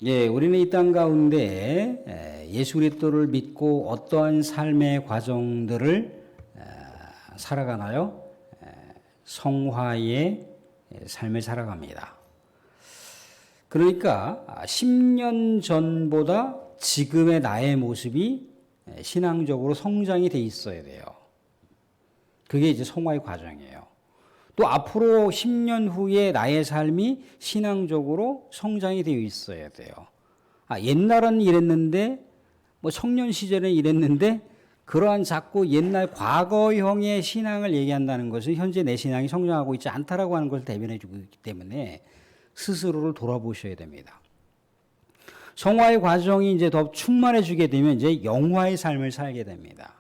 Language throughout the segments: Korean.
예, 우리는 이 땅 가운데 예수 그리스도를 믿고 어떠한 삶의 과정들을 살아가나요? 성화의 삶을 살아갑니다. 그러니까 10년 전보다 지금의 나의 모습이 신앙적으로 성장이 돼 있어야 돼요. 그게 이제 성화의 과정이에요. 또 앞으로 10년 후에 나의 삶이 신앙적으로 성장이 되어 있어야 돼요. 옛날은 이랬는데, 청년 시절에 이랬는데, 그러한 자꾸 옛날 과거형의 신앙을 얘기한다는 것은 현재 내 신앙이 성장하고 있지 않다라고 하는 것을 대변해 주고 있기 때문에 스스로를 돌아보셔야 됩니다. 성화의 과정이 이제 더 충만해지게 되면 이제 영화의 삶을 살게 됩니다.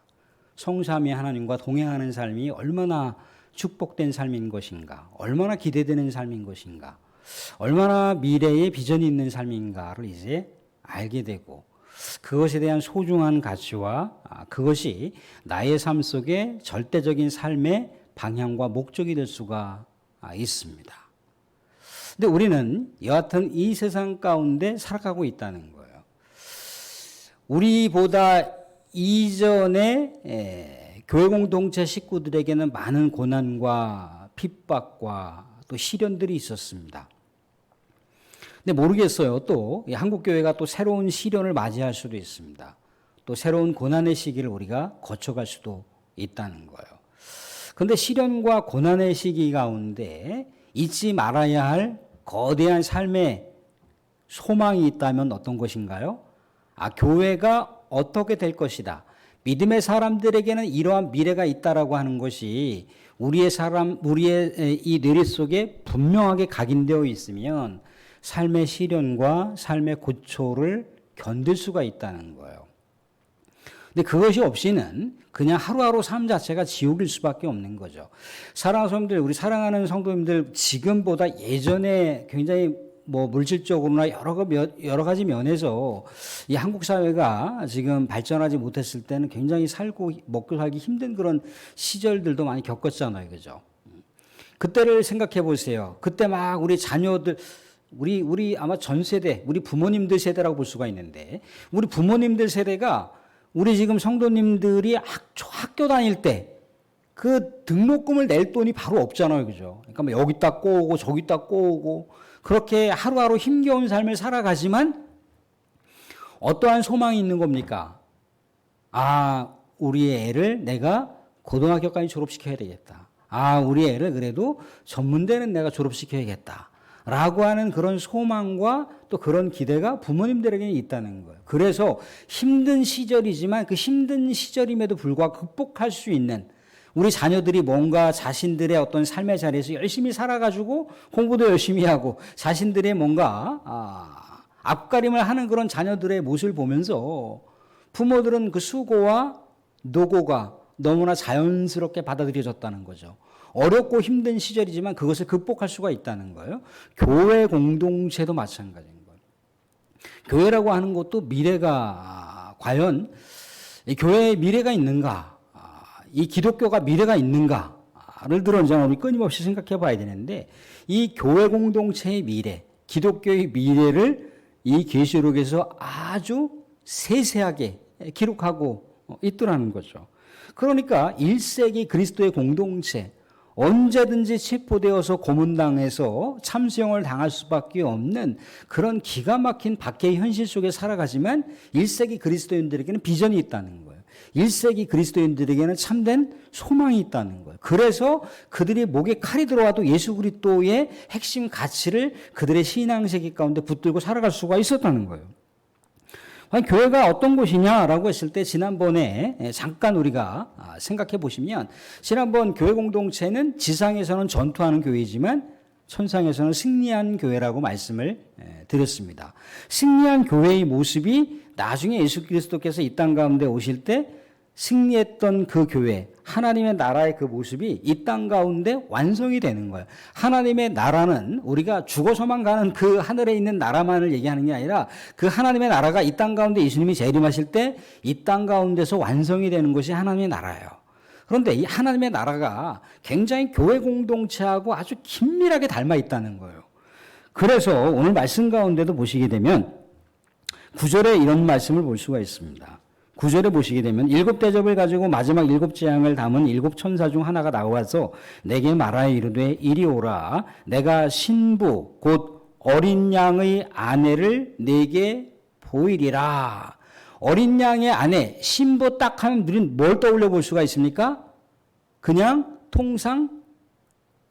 성삼위 하나님과 동행하는 삶이 얼마나 축복된 삶인 것인가, 얼마나 기대되는 삶인 것인가, 얼마나 미래에 비전이 있는 삶인가를 이제 알게 되고 그것에 대한 소중한 가치와 그것이 나의 삶 속에 절대적인 삶의 방향과 목적이 될 수가 있습니다. 근데 우리는 여하튼 이 세상 가운데 살아가고 있다는 거예요. 우리보다 이전에 교회 공동체 식구들에게는 많은 고난과 핍박과 또 시련들이 있었습니다. 근데 모르겠어요. 또 한국 교회가 또 새로운 시련을 맞이할 수도 있습니다. 또 새로운 고난의 시기를 우리가 거쳐갈 수도 있다는 거예요. 그런데 시련과 고난의 시기 가운데 잊지 말아야 할 거대한 삶의 소망이 있다면 어떤 것인가요? 교회가 어떻게 될 것이다. 믿음의 사람들에게는 이러한 미래가 있다라고 하는 것이 우리의 이 뇌리 속에 분명하게 각인되어 있으면 삶의 시련과 삶의 고초를 견딜 수가 있다는 거예요. 근데 그것이 없이는 그냥 하루하루 삶 자체가 지옥일 수밖에 없는 거죠. 사랑하는 성도들, 우리 사랑하는 성도님들 지금보다 예전에 굉장히 물질적으로나 여러 가지 면에서 이 한국 사회가 지금 발전하지 못했을 때는 굉장히 먹고 살기 힘든 그런 시절들도 많이 겪었잖아요. 그죠? 그때를 생각해 보세요. 그때 막 우리 자녀들, 우리 아마 전 세대, 우리 부모님들 세대라고 볼 수가 있는데, 우리 부모님들 세대가 우리 지금 성도님들이 학교 다닐 때 그 등록금을 낼 돈이 바로 없잖아요. 그죠? 그러니까 여기다 꼬우고 저기다 꼬우고 그렇게 하루하루 힘겨운 삶을 살아가지만 어떠한 소망이 있는 겁니까? 우리 애를 내가 고등학교까지 졸업시켜야 되겠다. 우리 애를 그래도 전문대는 내가 졸업시켜야겠다. 라고 하는 그런 소망과 또 그런 기대가 부모님들에게 있다는 거예요. 그래서 힘든 시절이지만 그 힘든 시절임에도 불구하고 극복할 수 있는 우리 자녀들이 뭔가 자신들의 어떤 삶의 자리에서 열심히 살아가지고 공부도 열심히 하고 자신들의 뭔가 앞가림을 하는 그런 자녀들의 모습을 보면서 부모들은 그 수고와 노고가 너무나 자연스럽게 받아들여졌다는 거죠. 어렵고 힘든 시절이지만 그것을 극복할 수가 있다는 거예요. 교회 공동체도 마찬가지인 거예요. 교회라고 하는 것도 미래가 과연 교회에 미래가 있는가? 이 기독교가 미래가 있는가를 들어서 우리 끊임없이 생각해 봐야 되는데 이 교회 공동체의 미래, 기독교의 미래를 이 계시록에서 아주 세세하게 기록하고 있더라는 거죠. 그러니까 1세기 그리스도의 공동체, 언제든지 체포되어서 고문당해서 참수형을 당할 수밖에 없는 그런 기가 막힌 박해의 현실 속에 살아가지만 1세기 그리스도인들에게는 비전이 있다는 거예요. 1세기 그리스도인들에게는 참된 소망이 있다는 거예요. 그래서 그들이 목에 칼이 들어와도 예수 그리스도의 핵심 가치를 그들의 신앙세계 가운데 붙들고 살아갈 수가 있었다는 거예요. 교회가 어떤 곳이냐라고 했을 때 지난번에 잠깐 우리가 생각해 보시면 지난번 교회 공동체는 지상에서는 전투하는 교회이지만 천상에서는 승리한 교회라고 말씀을 드렸습니다. 승리한 교회의 모습이 나중에 예수 그리스도께서 이 땅 가운데 오실 때 승리했던 그 교회, 하나님의 나라의 그 모습이 이 땅 가운데 완성이 되는 거예요. 하나님의 나라는 우리가 죽어서만 가는 그 하늘에 있는 나라만을 얘기하는 게 아니라 그 하나님의 나라가 이 땅 가운데 예수님이 재림하실 때 이 땅 가운데서 완성이 되는 것이 하나님의 나라예요. 그런데 이 하나님의 나라가 굉장히 교회 공동체하고 아주 긴밀하게 닮아 있다는 거예요. 그래서 오늘 말씀 가운데도 보시게 되면 9절에 이런 말씀을 볼 수가 있습니다. 9절에 보시게 되면 일곱 대접을 가지고 마지막 일곱 재앙을 담은 일곱 천사 중 하나가 나와서 내게 말하여 이르되 이리 오라. 내가 신부 곧 어린 양의 아내를 내게 보이리라. 어린 양의 아내, 신부 딱 하면 우리는 뭘 떠올려 볼 수가 있습니까? 그냥 통상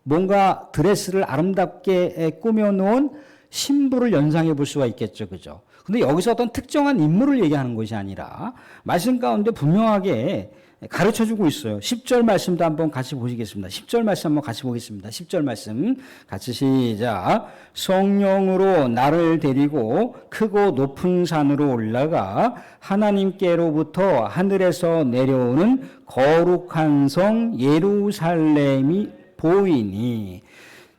뭔가 드레스를 아름답게 꾸며놓은 신부를 연상해 볼 수가 있겠죠. 그죠? 근데 여기서 어떤 특정한 인물을 얘기하는 것이 아니라 말씀 가운데 분명하게 가르쳐 주고 있어요. 10절 말씀도 한번 같이 보시겠습니다. 10절 말씀 한번 같이 보겠습니다. 10절 말씀 같이 시작. 성령으로 나를 데리고 크고 높은 산으로 올라가 하나님께로부터 하늘에서 내려오는 거룩한 성 예루살렘이 보이니.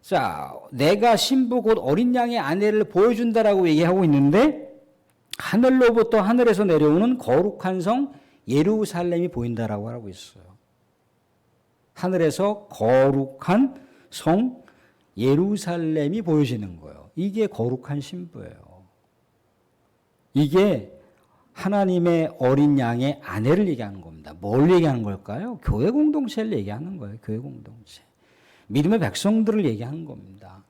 자, 내가 신부 곧 어린 양의 아내를 보여준다라고 얘기하고 있는데 하늘로부터 하늘에서 내려오는 거룩한 성 예루살렘이 보인다라고 하고 있어요. 하늘에서 거룩한 성 예루살렘이 보여지는 거예요. 이게 거룩한 신부예요. 이게 하나님의 어린 양의 아내를 얘기하는 겁니다. 뭘 얘기하는 걸까요? 교회 공동체를 얘기하는 거예요. 교회 공동체. 믿음의 백성들을 얘기하는 겁니다.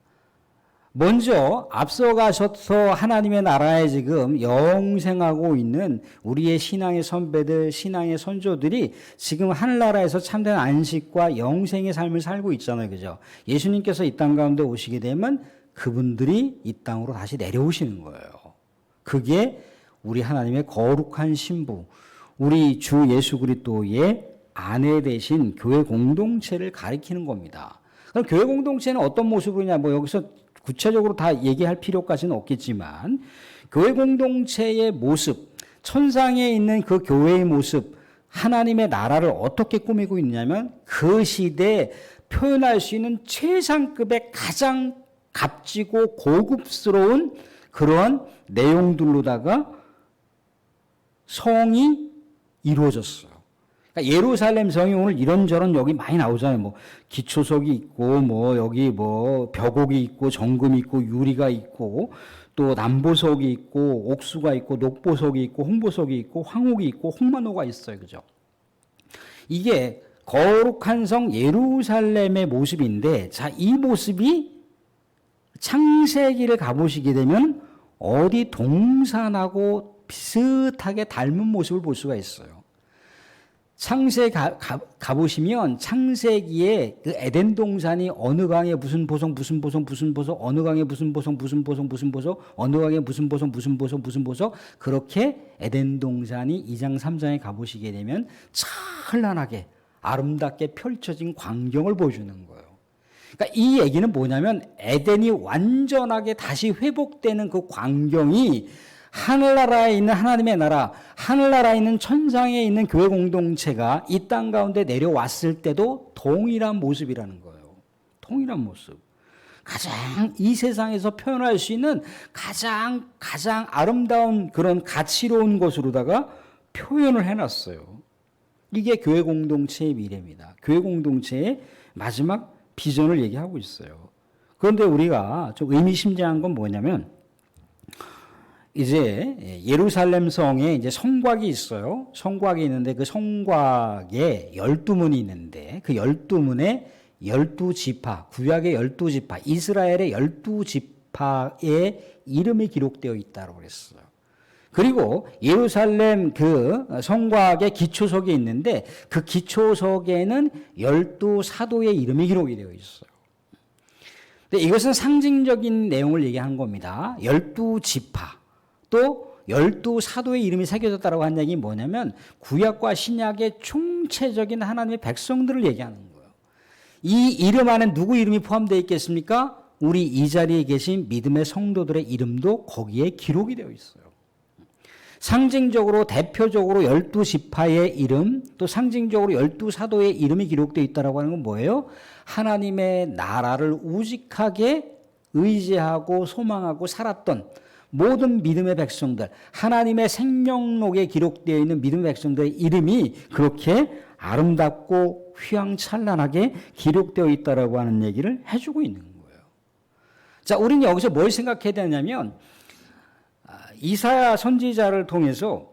먼저 앞서가셔서 하나님의 나라에 지금 영생하고 있는 우리의 신앙의 선배들, 신앙의 선조들이 지금 하늘나라에서 참된 안식과 영생의 삶을 살고 있잖아요. 그죠? 예수님께서 이 땅 가운데 오시게 되면 그분들이 이 땅으로 다시 내려오시는 거예요. 그게 우리 하나님의 거룩한 신부, 우리 주 예수 그리스도의 아내 되신 교회 공동체를 가리키는 겁니다. 그럼 교회 공동체는 어떤 모습이냐? 뭐 여기서 구체적으로 다 얘기할 필요까지는 없겠지만 교회 공동체의 모습, 천상에 있는 그 교회의 모습, 하나님의 나라를 어떻게 꾸미고 있냐면 그 시대에 표현할 수 있는 최상급의 가장 값지고 고급스러운 그러한 내용들로다가 성이 이루어졌어요. 그러니까 예루살렘 성이 오늘 이런저런 여기 많이 나오잖아요. 뭐 기초석이 있고, 뭐 여기 뭐 벽옥이 있고, 정금이 있고, 유리가 있고, 또 남보석이 있고, 옥수가 있고, 녹보석이 있고, 홍보석이 있고, 황옥이 있고, 홍만호가 있어요. 그죠? 이게 거룩한 성 예루살렘의 모습인데, 자, 이 모습이 창세기를 가보시게 되면 어디 동산하고 비슷하게 닮은 모습을 볼 수가 있어요. 창세기 가보시면 창세기에 그 에덴 동산이 어느 강에 무슨 보석 무슨 보석 무슨 보석 어느 강에 무슨 보석 무슨 보석 무슨 보석 어느 강에 무슨 보석 무슨 보석 무슨 보석 그렇게 에덴 동산이 2장 3장에 가보시게 되면 찬란하게 아름답게 펼쳐진 광경을 보여주는 거예요. 그러니까 이 얘기는 뭐냐면 에덴이 완전하게 다시 회복되는 그 광경이 하늘나라에 있는 하나님의 나라, 하늘나라에 있는 천상에 있는 교회 공동체가 이 땅 가운데 내려왔을 때도 동일한 모습이라는 거예요. 동일한 모습. 가장 이 세상에서 표현할 수 있는 가장 아름다운 그런 가치로운 것으로다가 표현을 해놨어요. 이게 교회 공동체의 미래입니다. 교회 공동체의 마지막 비전을 얘기하고 있어요. 그런데 우리가 좀 의미심장한 건 뭐냐면 이제 예루살렘 성에 이제 성곽이 있어요. 성곽이 있는데 그 성곽에 12문이 있는데 그 12문에 12지파, 구약의 12지파, 이스라엘의 12지파의 이름이 기록되어 있다고 그랬어요. 그리고 예루살렘 그 성곽의 기초석이 있는데 그 기초석에는 12사도의 이름이 기록이 되어 있어요. 근데 이것은 상징적인 내용을 얘기한 겁니다. 12지파. 또 12사도의 이름이 새겨졌다고 한 얘기 뭐냐면 구약과 신약의 총체적인 하나님의 백성들을 얘기하는 거예요. 이 이름 안에 누구 이름이 포함되어 있겠습니까? 우리 이 자리에 계신 믿음의 성도들의 이름도 거기에 기록이 되어 있어요. 상징적으로 대표적으로 12지파의 이름 또 상징적으로 12사도의 이름이 기록되어 있다고 하는 건 뭐예요? 하나님의 나라를 우직하게 의지하고 소망하고 살았던 모든 믿음의 백성들, 하나님의 생명록에 기록되어 있는 믿음의 백성들의 이름이 그렇게 아름답고 휘황찬란하게 기록되어 있다라고 하는 얘기를 해주고 있는 거예요. 자, 우리는 여기서 뭘 생각해야 되냐면 이사야 선지자를 통해서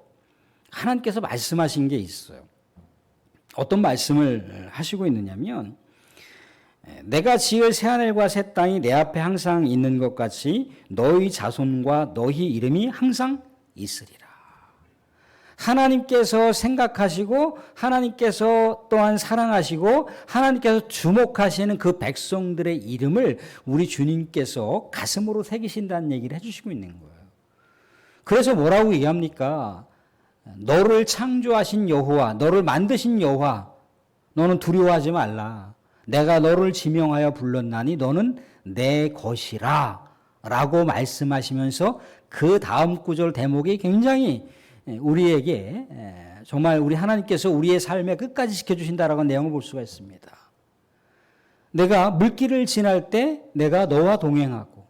하나님께서 말씀하신 게 있어요. 어떤 말씀을 하시고 있느냐면 내가 지을 새하늘과 새 땅이 내 앞에 항상 있는 것 같이 너희 자손과 너희 이름이 항상 있으리라. 하나님께서 생각하시고 하나님께서 또한 사랑하시고 하나님께서 주목하시는 그 백성들의 이름을 우리 주님께서 가슴으로 새기신다는 얘기를 해주시고 있는 거예요. 그래서 뭐라고 얘기합니까? 너를 창조하신 여호와, 너를 만드신 여호와, 너는 두려워하지 말라. 내가 너를 지명하여 불렀나니 너는 내 것이라 라고 말씀하시면서 그 다음 구절 대목이 굉장히 우리에게 정말 우리 하나님께서 우리의 삶에 끝까지 지켜주신다라는 내용을 볼 수가 있습니다. 내가 물길을 지날 때 내가 너와 동행하고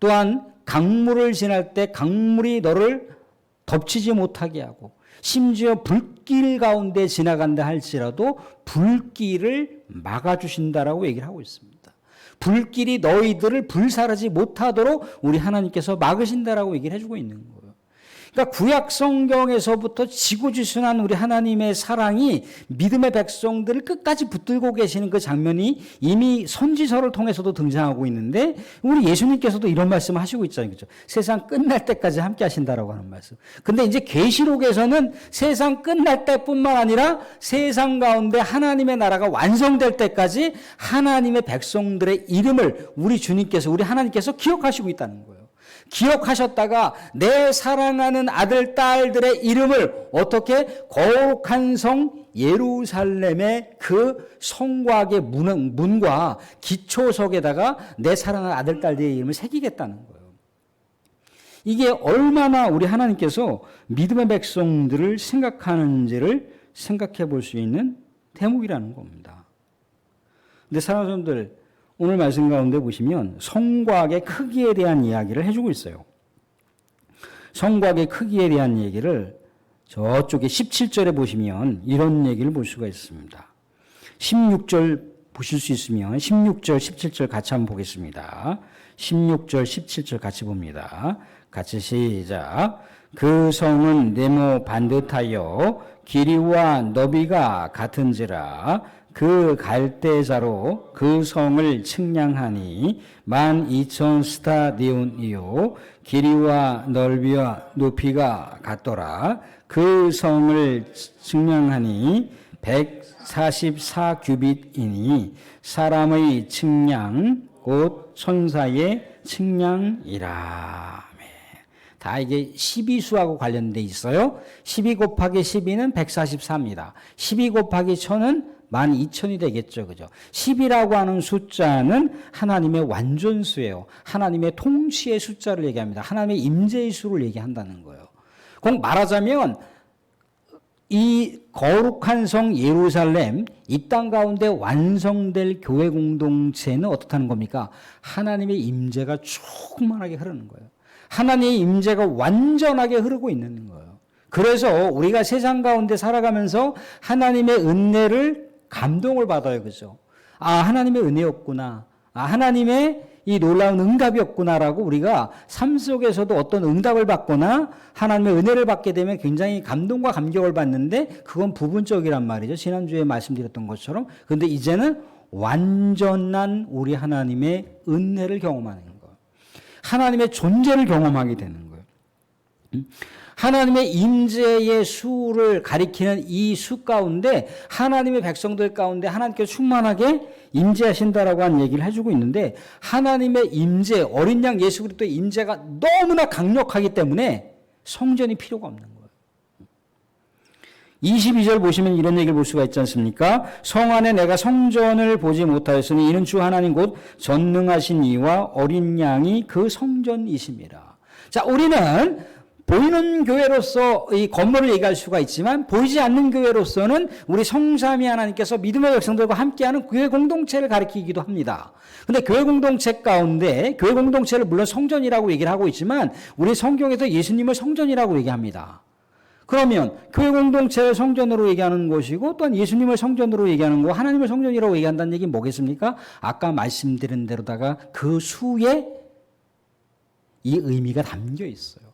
또한 강물을 지날 때 강물이 너를 덮치지 못하게 하고 심지어 불길 가운데 지나간다 할지라도 불길을 막아주신다라고 얘기를 하고 있습니다. 불길이 너희들을 불사르지 못하도록 우리 하나님께서 막으신다라고 얘기를 해주고 있는 거예요. 그러니까 구약 성경에서부터 지고지순한 우리 하나님의 사랑이 믿음의 백성들을 끝까지 붙들고 계시는 그 장면이 이미 선지서를 통해서도 등장하고 있는데 우리 예수님께서도 이런 말씀을 하시고 있잖아요. 그렇죠? 세상 끝날 때까지 함께 하신다라고 하는 말씀. 근데 이제 계시록에서는 세상 끝날 때뿐만 아니라 세상 가운데 하나님의 나라가 완성될 때까지 하나님의 백성들의 이름을 우리 주님께서 우리 하나님께서 기억하시고 있다는 거예요. 기억하셨다가 내 사랑하는 아들, 딸들의 이름을 어떻게 거룩한 성 예루살렘의 그 성곽의 문과 기초석에다가 내 사랑하는 아들, 딸들의 이름을 새기겠다는 거예요. 이게 얼마나 우리 하나님께서 믿음의 백성들을 생각하는지를 생각해 볼 수 있는 대목이라는 겁니다. 근데 사랑하는 여러분들, 오늘 말씀 가운데 보시면 성곽의 크기에 대한 이야기를 해주고 있어요. 성곽의 크기에 대한 얘기를 저쪽에 17절에 보시면 이런 얘기를 볼 수가 있습니다. 16절 보실 수 있으면 16절, 17절 같이 한번 보겠습니다. 16절, 17절 같이 봅니다. 같이 시작. 그 성은 네모 반듯하여 길이와 너비가 같은지라 그 갈대자로 그 성을 측량하니 12,000 스타디온이요 길이와 넓이와 높이가 같더라. 그 성을 측량하니 144 규빗이니 사람의 측량 곧 천사의 측량이라. 다 이게 12수하고 관련돼 있어요. 12 곱하기 12는 144입니다. 12 곱하기 1000은 12,000이 되겠죠. 그죠? 10이라고 하는 숫자는 하나님의 완전수예요. 하나님의 통치의 숫자를 얘기합니다. 하나님의 임재의 수를 얘기한다는 거예요. 꼭 말하자면 이 거룩한 성 예루살렘, 이 땅 가운데 완성될 교회 공동체는 어떻다는 겁니까? 하나님의 임재가 충만하게 흐르는 거예요. 하나님의 임재가 완전하게 흐르고 있는 거예요. 그래서 우리가 세상 가운데 살아가면서 하나님의 은혜를 감동을 받아요. 그죠? 아, 하나님의 은혜였구나. 아, 하나님의 이 놀라운 응답이었구나라고 우리가 삶 속에서도 어떤 응답을 받거나 하나님의 은혜를 받게 되면 굉장히 감동과 감격을 받는데 그건 부분적이란 말이죠. 지난주에 말씀드렸던 것처럼. 그런데 이제는 완전한 우리 하나님의 은혜를 경험하는 거예요. 하나님의 존재를 경험하게 되는 거예요. 하나님의 임재의 수를 가리키는 이 수 가운데 하나님의 백성들 가운데 하나님께서 충만하게 임재하신다라고 하는 얘기를 해주고 있는데 하나님의 임재, 어린 양 예수 그리스도의 임재가 너무나 강력하기 때문에 성전이 필요가 없는 거예요. 22절 보시면 이런 얘기를 볼 수가 있지 않습니까? 성 안에 내가 성전을 보지 못하였으니 이는 주 하나님 곧 전능하신 이와 어린 양이 그 성전이심이라. 자, 우리는 보이는 교회로서 이 건물을 얘기할 수가 있지만 보이지 않는 교회로서는 우리 성삼위 하나님께서 믿음의 백성들과 함께하는 교회 공동체를 가리키기도 합니다. 근데 교회 공동체 가운데 교회 공동체를 물론 성전이라고 얘기를 하고 있지만 우리 성경에서 예수님을 성전이라고 얘기합니다. 그러면 교회 공동체를 성전으로 얘기하는 것이고 또한 예수님을 성전으로 얘기하는 거 하나님을 성전이라고 얘기한다는 얘기는 뭐겠습니까? 아까 말씀드린 대로다가 그 수에 이 의미가 담겨 있어요.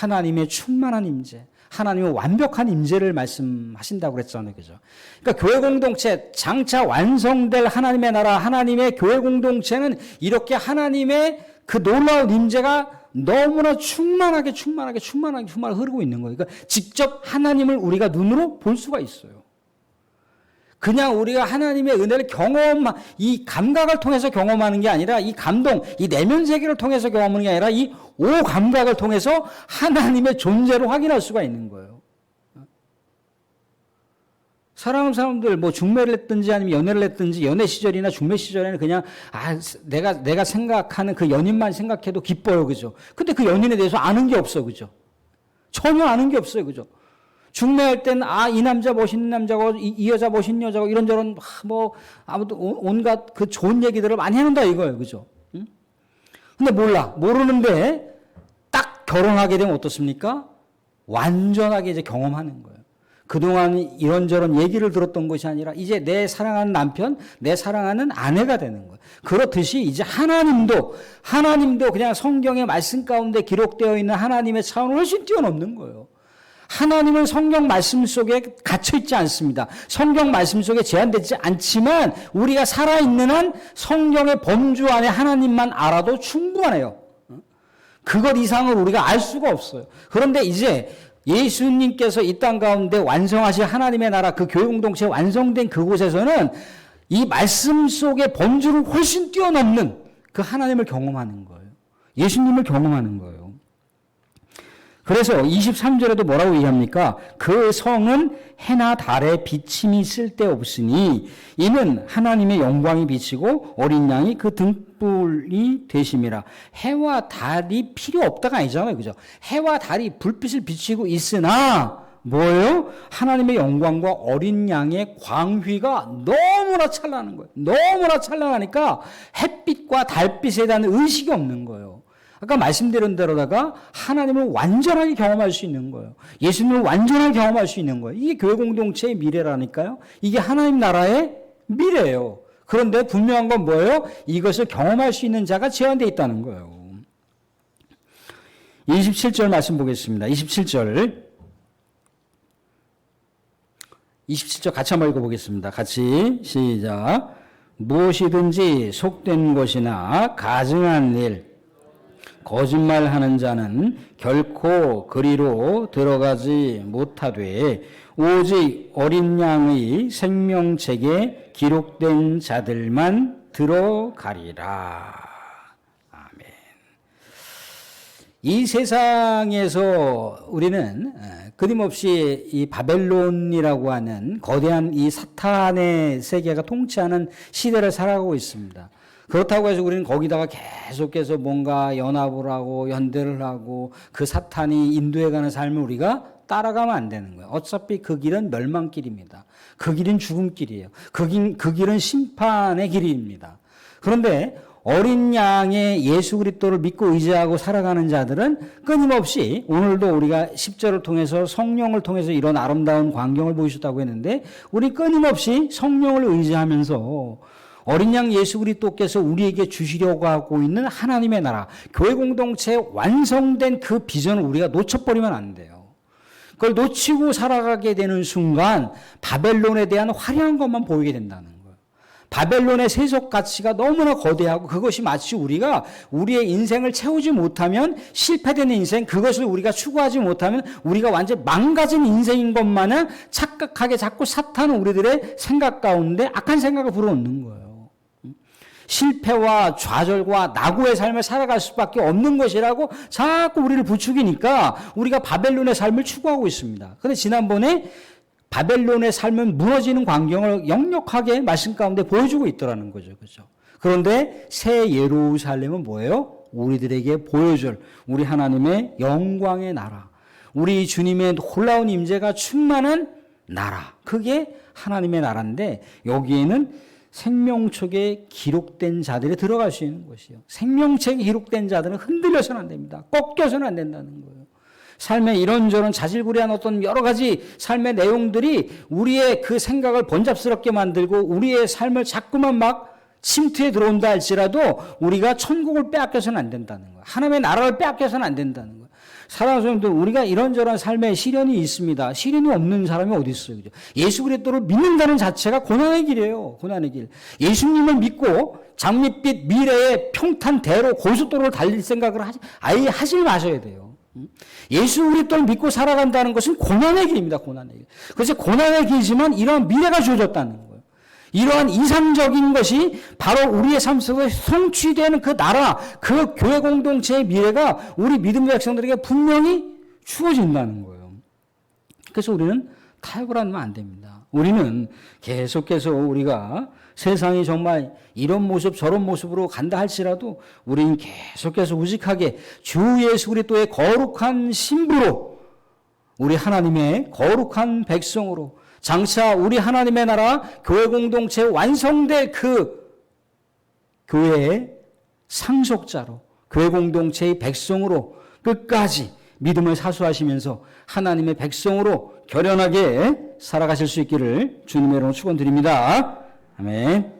하나님의 충만한 임재, 하나님의 완벽한 임재를 말씀하신다고 그랬잖아요. 그죠? 그러니까 교회 공동체, 장차 완성될 하나님의 나라, 하나님의 교회 공동체는 이렇게 하나님의 그 놀라운 임재가 너무나 충만하게 흐르고 있는 거예요. 그러니까 직접 하나님을 우리가 눈으로 볼 수가 있어요. 그냥 우리가 하나님의 은혜를 이 감각을 통해서 경험하는 게 아니라 이 감동, 이 내면 세계를 통해서 경험하는 게 아니라 이 오감각을 통해서 하나님의 존재를 확인할 수가 있는 거예요. 사랑하는 사람들 뭐 중매를 했든지 아니면 연애를 했든지 연애 시절이나 중매 시절에는 그냥 내가 생각하는 그 연인만 생각해도 기뻐요. 그죠? 근데 그 연인에 대해서 아는 게 없어. 그죠? 전혀 아는 게 없어요. 그죠? 중매할 때는 이 남자 멋있는 남자고 이 여자 멋있는 여자고 이런저런 아무튼 온갖 그 좋은 얘기들을 많이 해놓는다 이거예요. 그죠? 응? 근데 모르는데 딱 결혼하게 되면 어떻습니까? 완전하게 이제 경험하는 거예요. 그동안 이런저런 얘기를 들었던 것이 아니라 이제 내 사랑하는 남편, 내 사랑하는 아내가 되는 거예요. 그렇듯이 이제 하나님도 그냥 성경의 말씀 가운데 기록되어 있는 하나님의 차원을 훨씬 뛰어넘는 거예요. 하나님은 성경 말씀 속에 갇혀 있지 않습니다. 성경 말씀 속에 제한되지 않지만 우리가 살아있는 한 성경의 범주 안에 하나님만 알아도 충분해요. 그것 이상을 우리가 알 수가 없어요. 그런데 이제 예수님께서 이 땅 가운데 완성하신 하나님의 나라, 그 교회 공동체 완성된 그곳에서는 이 말씀 속의 범주를 훨씬 뛰어넘는 그 하나님을 경험하는 거예요. 예수님을 경험하는 거예요. 그래서 23절에도 뭐라고 얘기합니까? 그 성은 해나 달에 비침이 쓸데없으니 이는 하나님의 영광이 비치고 어린 양이 그 등불이 되심이라. 해와 달이 필요 없다가 아니잖아요. 그죠? 해와 달이 불빛을 비치고 있으나 뭐예요? 하나님의 영광과 어린 양의 광휘가 너무나 찬란한 거예요. 너무나 찬란하니까 햇빛과 달빛에 대한 의식이 없는 거예요. 아까 말씀드린 대로다가 하나님을 완전하게 경험할 수 있는 거예요. 예수님을 완전하게 경험할 수 있는 거예요. 이게 교회 공동체의 미래라니까요. 이게 하나님 나라의 미래예요. 그런데 분명한 건 뭐예요? 이것을 경험할 수 있는 자가 제한되어 있다는 거예요. 27절 말씀 보겠습니다. 27절 같이 한번 읽어보겠습니다. 같이 시작. 무엇이든지 속된 것이나 가증한 일, 거짓말하는 자는 결코 그리로 들어가지 못하되 오직 어린 양의 생명책에 기록된 자들만 들어가리라. 아멘. 이 세상에서 우리는 끊임없이 이 바벨론이라고 하는 거대한 이 사탄의 세계가 통치하는 시대를 살아가고 있습니다. 그렇다고 해서 우리는 거기다가 계속해서 뭔가 연합을 하고 연대를 하고 그 사탄이 인도해가는 삶을 우리가 따라가면 안 되는 거예요. 어차피 그 길은 멸망길입니다. 그 길은 죽음길이에요. 그 길은 심판의 길입니다. 그런데 어린 양의 예수 그리스도를 믿고 의지하고 살아가는 자들은 끊임없이 오늘도 우리가 10절을 통해서 성령을 통해서 이런 아름다운 광경을 보여주셨다고 했는데 우리 끊임없이 성령을 의지하면서 어린 양 예수 그리스도께서 우리에게 주시려고 하고 있는 하나님의 나라, 교회 공동체 완성된 그 비전을 우리가 놓쳐버리면 안 돼요. 그걸 놓치고 살아가게 되는 순간 바벨론에 대한 화려한 것만 보이게 된다는 거예요. 바벨론의 세속 가치가 너무나 거대하고 그것이 마치 우리가 우리의 인생을 채우지 못하면 실패되는 인생, 그것을 우리가 추구하지 못하면 우리가 완전 망가진 인생인 것마냥 착각하게 자꾸 사탄은 우리들의 생각 가운데 악한 생각을 불어넣는 거예요. 실패와 좌절과 낙오의 삶을 살아갈 수밖에 없는 것이라고 자꾸 우리를 부추기니까 우리가 바벨론의 삶을 추구하고 있습니다. 그런데 지난번에 바벨론의 삶은 무너지는 광경을 역력하게 말씀 가운데 보여주고 있더라는 거죠. 그렇죠? 그런데 새 예루살렘은 뭐예요? 우리들에게 보여줄 우리 하나님의 영광의 나라, 우리 주님의 놀라운 임재가 충만한 나라, 그게 하나님의 나라인데 여기에는 생명책에 기록된 자들이 들어갈 수 있는 것이요. 생명책에 기록된 자들은 흔들려서는 안 됩니다. 꺾여서는 안 된다는 거예요. 삶의 이런저런 자질구레한 어떤 여러 가지 삶의 내용들이 우리의 그 생각을 번잡스럽게 만들고 우리의 삶을 자꾸만 막 침투에 들어온다 할지라도 우리가 천국을 빼앗겨서는 안 된다는 거예요. 하나님의 나라를 빼앗겨서는 안 된다는 거예요. 사랑하는 성도들, 우리가 이런저런 삶에 시련이 있습니다. 시련이 없는 사람이 어디 있어요? 그죠? 예수 그리스도를 믿는다는 자체가 고난의 길이에요. 고난의 길. 예수님을 믿고 장밋빛 미래의 평탄대로 고속도로를 달릴 생각을 아예 하지 마셔야 돼요. 예수 그리스도를 믿고 살아간다는 것은 고난의 길입니다. 고난의 길. 그래서 고난의 길이지만 이러한 미래가 주어졌다는 거예요. 이러한 이상적인 것이 바로 우리의 삶 속에 성취되는 그 나라, 그 교회 공동체의 미래가 우리 믿음의 백성들에게 분명히 주어진다는 거예요. 그래서 우리는 타협을 하면 안 됩니다. 우리는 계속해서 우리가 세상이 정말 이런 모습 저런 모습으로 간다 할지라도 우리는 계속해서 우직하게 주 예수 그리스도의 거룩한 신부로 우리 하나님의 거룩한 백성으로 장차 우리 하나님의 나라 교회 공동체 완성될 그 교회의 상속자로 교회 공동체의 백성으로 끝까지 믿음을 사수하시면서 하나님의 백성으로 결연하게 살아가실 수 있기를 주님의 이름으로 축원드립니다. 아멘.